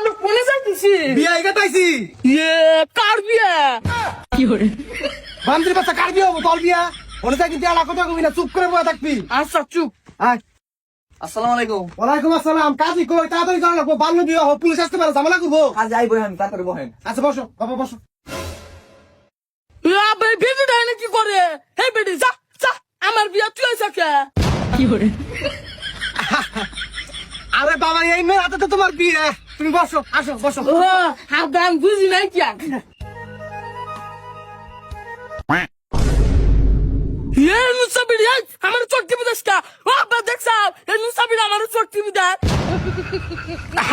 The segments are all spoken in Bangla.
আমরা কোনে যাইতেছি? বিয়ে গাইছি কার বিয়ে? বান্দির বাচ্চা কার বিয়ে হবো তোর বিয়া ওনে যাই কিন্তু এলা কথা কবি না চুপ করে বসে থাকবি আচ্ছা চুপ। আয় আসসালামু আলাইকুম। ওয়ালাইকুম আসসালাম কাজী কই তাড়াতাড়ি করা লাগবো বাল্য বিয়ে হোক পুলিশ আসতে পারে ঝামেলা করবো আজ যাই বহেন তাড়াতাড়ি বহেন। আচ্ছা বসো বাবা বসো বেটি ডাইনে কি করে? হে বেটি যা যা, আমার বিয়ে তুই আইসা কে? আরে বাবা এই মেয়ে হাতে তো তোমার বিয়ে তুমি বসো আসো বসো ও আমি বুঝি নাই কি নুসাবিড়ি আমার চোখ টিপি দেশটা ও বা দেখছা এই নুসাবিড়ি আমার চোখ টিপি দেয়।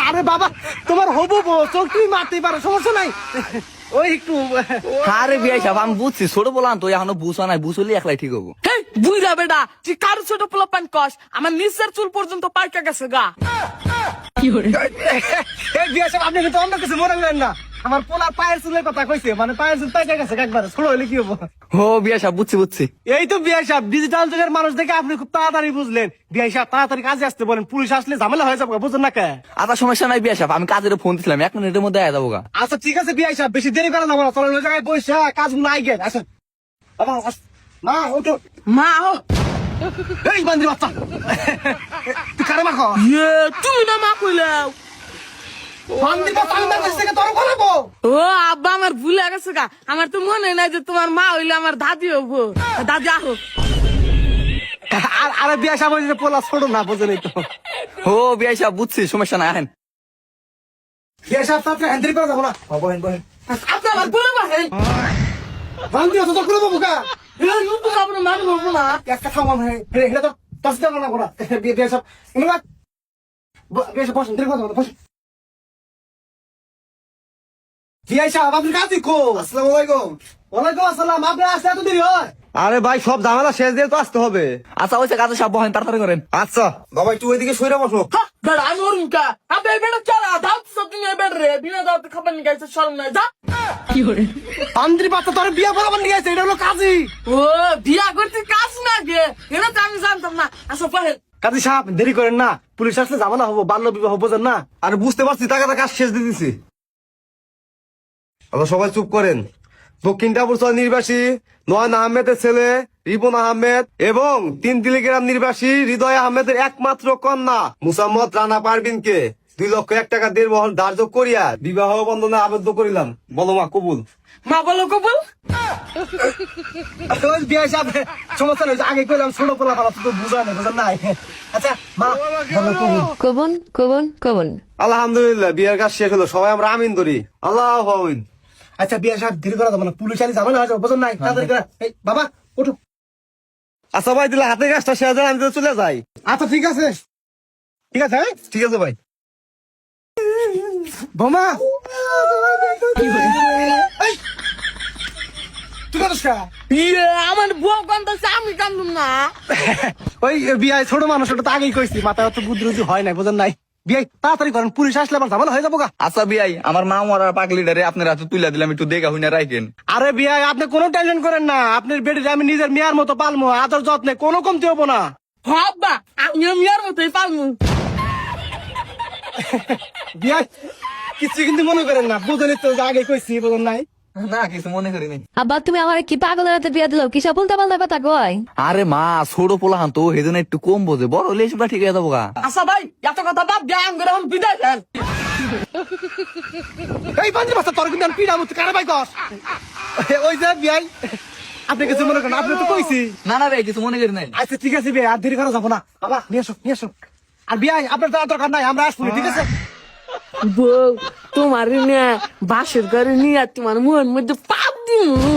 আরে বাবা তোমার হবু বউ চোখ তুমি মারতেই পারো সমস্যা নাই ওই একটু আরে বিয়ে সাহেব আমি বুঝছি ছোট বলাম তো এখনো বুঝা নাই বুঝলি একলাই ঠিক হবো। হেই বুইরা বেটা তুই কারো ছোট পোলা প্যান্ট কস আমার নিচের চুল পর্যন্ত পাইকা গেছে গা। এই বিয়ে সব আপনি কিন্তু অন্য কিছু মনে করেন না আমার পোলার পায়ের চুলের কথা কইছে মানে পায়ের চুল পাইকা গেছে একবারে ছোট হইলে কি হবো ও বিয়ে সাহেব বুঝছি এই তো বিয়ে সাহেব ডিজিটাল যুগের মানুষ দেখে আপনি খুব তাড়াতাড়ি বুঝলেন বিয়ে সাহেব তাড়াতাড়ি কাজে আসতে বলেন পুলিশ আসলে ঝামেলা হয়ে যাবে বুঝলেন না কে আচ্ছা সমস্যা নাই বিয়ে সাহেব আমি কাজের ফোন দিছিলাম 1 মিনিটের মধ্যে আয়া যাবো গা। আচ্ছা ঠিক আছে বিয়ে সাহেব বেশি দেরি করা যাবো না চলেন ওই জায়গায় বসে কাজগুলো আইগেন আসেন বাবা মা ওঠো মা ও এই বান্দির বাচ্চা তুই কারে মাখো তুমি না মা কইলাও। বান্দির বাচ্চা আমি তার কাছ থেকে তোর করাবো ও আব্বা আমার ভুলে গেছে গা আমার তো মনে নাই যে তোমার মা হইলে আমার দাদি হবো। দাদি আহো। আরে বিয়ে সাহেব ওই যে পোলা ছোট না বোঝেনই তো ও বিয়ে সাহেব বুঝছি সমস্যা নাই আহেন। বিয়ে সাহেব তাতে হ্যান্ডেল করা যাবো না বহেন বহেন। আপনি আমার বলে বাহেন বান্দির বাচ্চা তোর করে বাবু কা নতুন আপনার মানুষ হবো না। একটা খাওয়া মানে এটা তো দশ টাকা না করা বিয়ে সাহেব এগুলো বিয়ে সাহেব বসেন দেরি করা যাবো না বসেন বিয়ে সাহেব আপনি কাজই কো আসসালামু আলাইকুম ওয়ালাইকুম আসসালাম আপনি আসতে এত দেরি হয় আরে ভাই সব ঝামেলা শেষ দিয়ে তো আসতে হবে। আচ্ছা ওইসে কাজে সব বহেন তাড়াতাড়ি করেন। আচ্ছা বাবা একটু ওইদিকে সইরা বসো। বেড়া আমি ওর মুখা আপনি বেড়া চালা দাও সব তুমি বেড় রে বিনা দাও খাবার নিয়ে গেছে শরম নাই যা। বান্দির বাচ্চা তোর বিয়ে বরাবর নিয়ে গেছে এটা হলো কাজী ও বিয়া করতে কাজ না গে এটা তো আমি জানতাম না। আসো পাহেন কাজী সাহেব দেরি করেন না পুলিশ আসলে ঝামেলা হবো বাল্য বিবাহ বোঝেন না আরে বুঝতে পারছি টাকাটা কাজ শেষ দিয়ে দিছি। আচ্ছা সবাই চুপ করেন। দক্ষিণ টাপুরচর নির্বাসী নয়ন আহমেদের ছেলে রিপন আহমেদ এবং 3 টেলিগ্রাম নির্বাসী হৃদয় আহমেদের একমাত্র কন্যা মুসাম্মদ রানা পারভিনকে 2,01,000 টাকা দেড়মহল ধার্য করিয়া বিবাহ বন্ধনে আবদ্ধ করিলাম। বলো মা কবুল। মা বলো কবুল। ওই বিয়ে সাহেব সমস্যা নেই আগে কইলাম ছোট পোলা পালা তো বুঝা নেই বুঝেন না আচ্ছা মা বলো কবুল কবুন কবুন কবুন। আলহামদুলিল্লাহ বিয়ের কাজ শেষ হলো সবাই আমরা আমিন ধরি আল্লাহ আমিন। আচ্ছা বিয়ে সাহেব দেরি করা যাবে না পুলিশ আলি ঝামেলা হয়ে যাবে বুঝেন নাই তাড়াতাড়ি করে এই বাবা ওঠো আচ্ছা ভাই দিলে হাতে কাজটা শেষ হয় আমি তো চলে যাই। আচ্ছা ঠিক আছে হ্যাঁ? ঠিক আছে ভাই। বোমা এই, তুই কাঁদিস কা? ইয়ে আমার বউ কান্দাছে আমি কান্দুম না। ওই বিয়ে ছোট মানুষ ওটা তো আগেই কইছি মাথায় অত বুদ্ধি হয় নাই বুঝেন নাই বিয়ে তাড়াতাড়ি করেন পুলিশ আসলে আবার ঝামেলা হয়ে যাবো গা আচ্ছা বিয়াই আমার মা মরার পাগলিটারে আপনার হাতে তুলে দিলাম একটু দেখা হইনা রাখেন। আরে বিয়ে আপনি কোনো টেনশন করেন না আপনার বেটির আমি নিজের মেয়ার মতো পালমো আদর যত্নে কোনো কমতি হবো না হব্বা আমি মিয়ার মতোই পালমু। বিয়ে কিছু কিন্তু মনে করেন না বুঝলেন তো যে আগে কইছি বুঝেন নাই না কিছু মনে করি নাই। আব্বা তুমি আমার কি পাগলের হাতে বিয়া দিল কি সব উল্টা পাল্টা কথা কয়। আরে মা ছোট পোলাহান তো সেজন্য একটু কম বোঝে বড় হলে এসবটা ঠিক হয়ে যাবো গা। আচ্ছা ভাই এত কথা বাদ দিয়ে আম করে বিদায় দেন। এই বান্দির বাচ্চা তোর কিন্তু আমি পিড়াবো তুই কারে ভাই কস ওই যে বিয়ে আপনি কিছু মনে করেন আপনি তো কইছি না না ভাই কিছু মনে করি নাই। আচ্ছা ঠিক আছে বিয়ে আর দেরি করা যাবো না বাবা নিয়ে এসো আর বিয়ে আপনার যাওয়ার দরকার নাই আমরা আসবো ঠিক আছে বউ তোমার না বাসের ঘরে নিয়ে তোমার মন মধ্যে পাপ দিমু।